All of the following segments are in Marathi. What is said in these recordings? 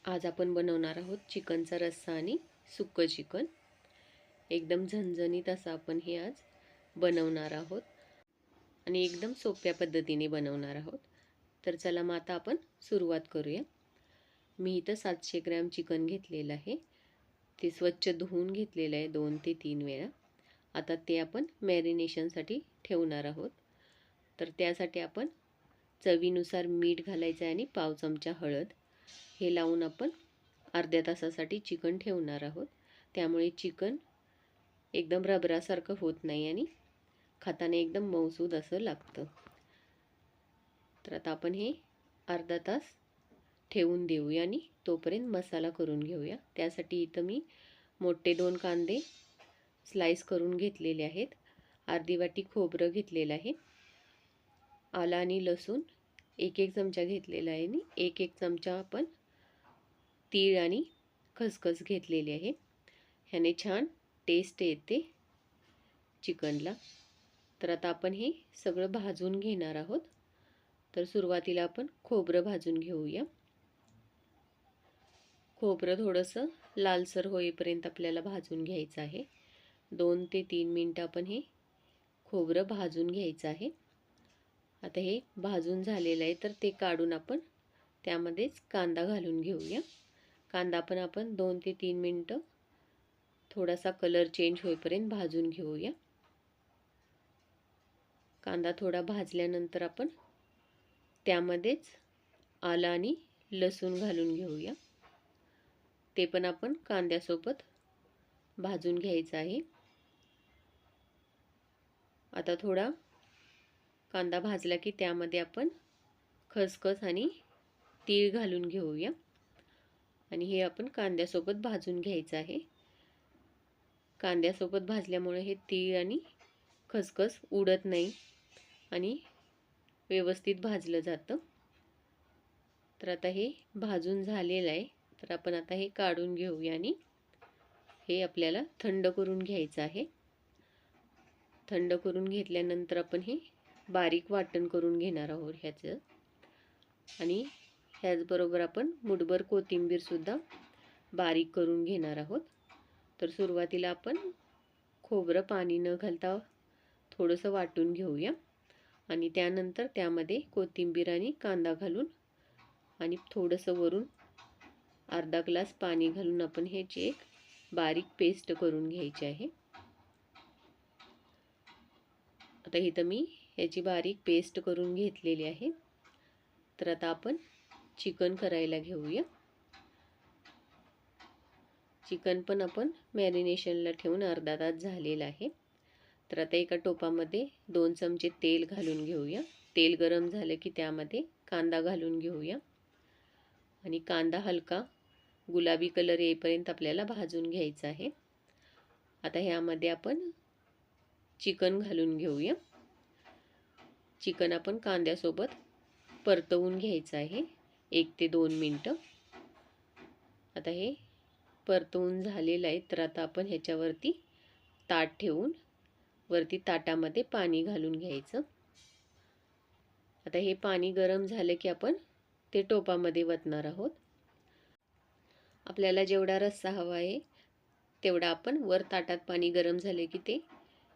आज आपण बनवणार आहोत चिकनचा रस्सा आणि सुक्कं चिकन। एकदम झणझणीत असं आपण हे आज बनवणार आहोत आणि एकदम सोप्या पद्धतीने बनवणार आहोत। तर चला मग आता आपण सुरुवात करूया। मी इथं 700 ग्रॅम चिकन घेतलेलं आहे। ते स्वच्छ धुवून घेतलेलं आहे 2 ते 3 वेळा। आता ते आपण मॅरिनेशनसाठी ठेवणार आहोत। तर त्यासाठी आपण चवीनुसार मीठ घालायचं आहे आणि पाव चमचा हळद हे लावून आपण अर्ध्या तासासाठी चिकन ठेवणार आहोत। त्यामुळे चिकन एकदम रबरासारखं होत नाही आणि खाताना एकदम मऊसूद असं लागतं। तर आता आपण हे अर्धा तास ठेवून देऊया आणि तोपर्यंत मसाला करून घेऊया। त्यासाठी इथं मी मोठे 2 कांदे स्लाइस करून घेतलेले आहेत। अर्धी वाटी खोबरं घेतलेलं आहे। आलं आणि लसूण 1-1 चमचा घेतलेला आहे आणि 1-1 चमचा आपण तीळ आणि खसखस घेतलेली आहे। ह्याने छान टेस्ट येते चिकनला। तर आता आपण हे सगळं भाजून घेणार आहोत। तर सुरुवातीला आपण खोबरं भाजून घेऊया। खोबरं थोडंसं लालसर होईपर्यंत आपल्याला भाजून घ्यायचं आहे। 2 ते 3 मिनिटं आपण हे खोबरं भाजून घ्यायचं आहे। आता हे भाजून झालेलं आहे तर ते काढून आपण त्यामध्येच कांदा घालून घेऊया। कांदा पण आपण 2 ते 3 मिनिटं थोडासा कलर चेंज होईपर्यंत भाजून घेऊया। कांदा थोडा भाजल्यानंतर आपण त्यामध्येच आलं आणि लसूण घालून घेऊया। ते पण आपण कांद्यासोबत भाजून घ्यायचं आहे। आता थोडा कांदा भाजला की त्यामध्ये आपण खसखस आणि तीळ घालून घेऊया आणि हे आपण कांद्यासोबत भाजून घ्यायचं आहे। कांद्यासोबत भाजल्यामुळे हे तीळ आणि खसखस उडत नाही आणि व्यवस्थित भाजलं जातं। तर आता हे भाजून झालेलं आहे तर आपण आता हे काढून घेऊया आणि हे आपल्याला थंड करून घ्यायचं आहे। थंड करून घेतल्यानंतर आपण हे बारीक वाटण करून घेणार आहोत ह्याचं आणि ह्याचबरोबर आपण मुठभर कोथिंबीर सुद्धा बारीक करून घेणार आहोत। तर सुरुवातीला आपण खोबरं पाणी न घालता थोडंसं वाटून घेऊया आणि त्यानंतर त्यामध्ये कोथिंबीर आणि कांदा घालून आणि थोडंसं वरून अर्धा ग्लास पाणी घालून आपण ह्याची एक बारीक पेस्ट करून घ्यायची आहे। आता इथं मी ह्याची बारीक पेस्ट करून घेतलेली आहे। तर आता आपण चिकन करायला घेऊया। चिकन पण आपण मॅरिनेशनला ठेवून अर्धा तास झालेला आहे। तर आता एका टोपामध्ये 2 चमचे तेल घालून घेऊया। तेल गरम झालं की त्यामध्ये कांदा घालून घेऊया आणि कांदा हलका गुलाबी कलर येईपर्यंत आपल्याला भाजून घ्यायचा आहे। आता ह्यामध्ये आपण चिकन घालून घेऊया। चिकन आपण कांद्यासोबत परतवून घ्यायचं आहे 1 ते 2 मिनिटं। आता हे परतवून झालेलं आहे तर आता आपण ह्याच्यावरती ताट ठेवून वरती ताटामध्ये पाणी घालून घ्यायचं। आता हे पाणी गरम झालं की आपण ते टोपामध्ये वतणार आहोत। आपल्याला जेवढा रस्सा हवा आहे तेवढा आपण वर ताटात पाणी गरम झाले की ते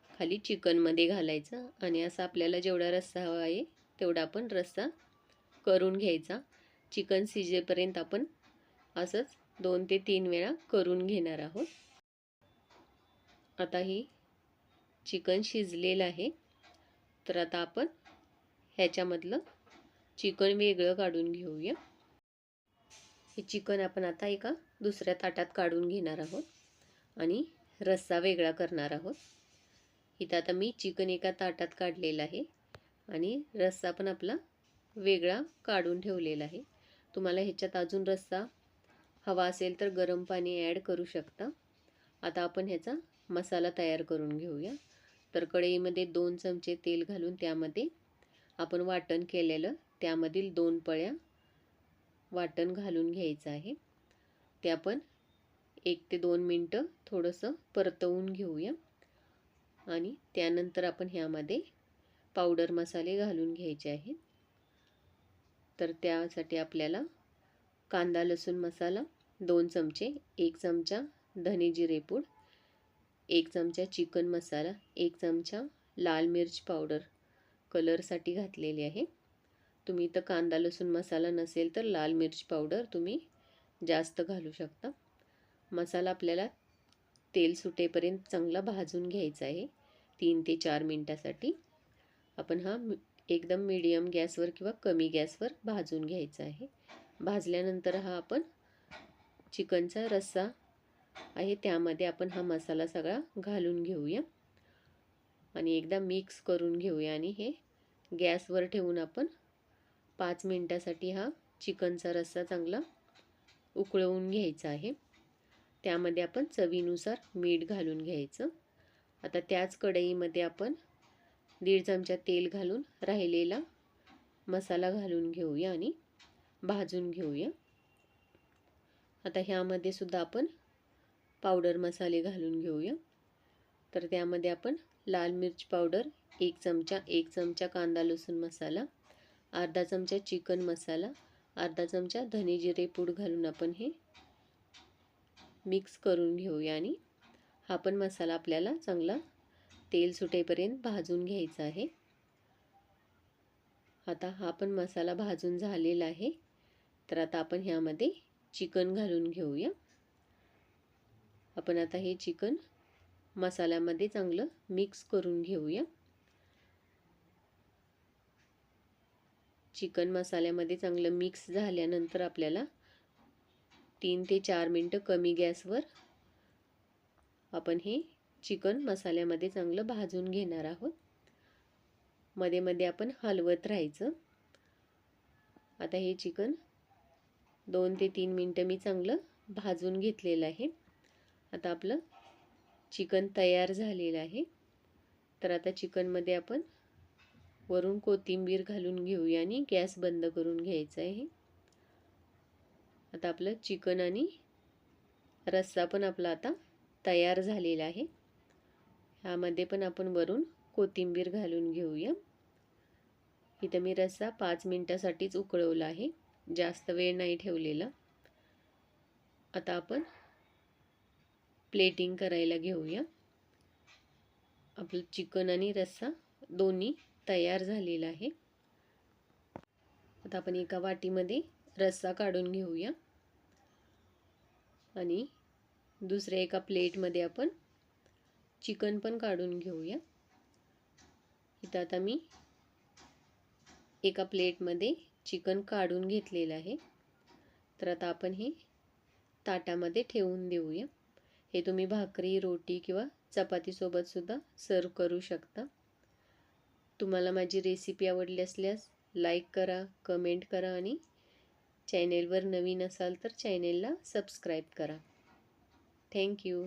खाली चिकनमध्ये घालायचं आणि असं आपल्याला जेवढा रस्सा हवा आहे तेवढा आपण रस्सा करून घ्यायचा। चिकन शिजेपर्यंत आपण असंच 2 ते 3 वेळा करून घेणार आहोत। आता ही चिकन शिजलेलं आहे तर आता आपण ह्याच्यामधलं चिकन वेगळं काढून घेऊया। हे चिकन आपण आता एका दुसऱ्या ताटात काढून घेणार आहोत आणि रस्सा वेगळा करणार आहोत। इथं आता मी चिकन एका ताटात काढलेलं आहे आणि रस्सा पण आपला वेगळा काढून ठेवलेला आहे। तुम्हाला ह्याच्यात अजून रस्सा हवा असेल तर गरम पाणी ॲड करू शकता। आता आपण ह्याचा मसाला तयार करून घेऊया। तर कढईमध्ये 2 चमचे तेल घालून त्यामध्ये आपण वाटण केलेलं त्यामधील 2 पळ्या वाटण घालून घ्यायचं आहे। ते आपण 1 ते 2 मिनिटं थोडंसं परतवून घेऊया आणि त्यानंतर आपण ह्यामध्ये पावडर मसाले घालून घ्यायचे आहेत। तर त्यासाठी आपल्याला कांदा लसूण मसाला 2 चमचे, 1 चमचा धने जिरे पूड, 1 चमचा चिकन मसाला, 1 चमचा लाल मिर्च पावडर कलरसाठी घातलेली आहे. तुम्ही तर कांदा लसूण मसाला नसेल तर लाल मिर्च पावडर तुम्ही जास्त घालू शकता. मसाला आपल्याला तेल सुटेपर्यंत चांगला भाजून घ्यायचा आहे 3 ते 4 मिनिटासाठी. आपण हा एकदम मीडियम गॅसवर किंवा कमी गॅसवर भाजून घ्यायचा आहे. भाजल्यानंतर हा आपण चिकनचा रस्सा आहे त्यामध्ये आपण हा मसाला सगळा घालून घेऊया आणि एकदा मिक्स करून घेऊया आणि हे गॅसवर ठेवून आपण 5 मिनिटासाठी हा चिकनचा रस्सा चांगला उकळवून घ्यायचा आहे. त्यामध्ये आपण चवीनुसार मीठ घालून घ्यायचं. आता त्याच कढईमध्ये आपण 1.5 चमचा तेल घालून राहिलेला मसाला घालून घेऊया आणि भाजून घेऊया. आता ह्यामध्ये सुद्धा आपण पावडर मसाले घालून घेऊया. तर त्यामध्ये आपण लाल मिर्च पावडर 1 चमचा, 1 चमचा कांदा लसूण मसाला, अर्धा चमचा चिकन मसाला, अर्धा चमचा धने जिरे पूड घालून आपण हे मिक्स करून घेऊया आणि हा पण मसाला आपल्याला चांगला तेल सुटेपर्यंत भाजून घ्यायचा आहे. आता हा पण मसाला भाजून झालेला आहे. तर आता आपण ह्यामध्ये चिकन घालून घेऊया. आपण आता हे चिकन मसाल्यामध्ये चांगलं मिक्स करून घेऊया. चिकन मसाल्यामध्ये चांगलं मिक्स झाल्यानंतर आपल्याला 3 ते 4 मिनिटं कमी गॅसवर आपण हे चिकन मसाल्यामध्ये चांगलं भाजून घेणार आहोत. मध्ये मध्ये आपण हलवत राहायचं. आता हे चिकन 2 ते 3 मिनिटं मी चांगलं भाजून घेतलेलं आहे. आता आपलं चिकन तयार झालेलं आहे. तर आता चिकनमध्ये आपण वरून कोथिंबीर घालून घेऊया आणि गॅस बंद करून घ्यायचा आहे. आता आपलं चिकन आणि रस्सा पण आपला आता तयार झालेला आहे. ह्यामध्ये पण आपण वरून कोथिंबीर घालून घेऊया. इथं मी रस्सा 5 मिनिटासाठीच उकळवला आहे, जास्त वेळ नाही ठेवलेला. आता आपण प्लेटिंग करायला घेऊया. आपलं चिकन आणि रस्सा दोन्ही तयार झालेला आहे. आता आपण एका वाटीमध्ये रस्सा काढून घेऊया आणि दुसऱ्या एका प्लेटमध्ये आपण चिकन पण काढून घेऊया. इथं आता मी एका प्लेटमध्ये चिकन काढून घेतलेलं आहे. तर आता आपण हे ताटामध्ये ठेवून देऊया. हे तुम्ही भाकरी, रोटी किंवा चपातीसोबत सुद्धा सर्व करू शकता. तुम्हाला माझी रेसिपी आवडली असल्यास लाईक करा, कमेंट करा आणि चॅनेलवर नवीन असाल तर चॅनेलला सबस्क्राईब करा. थँक्यू.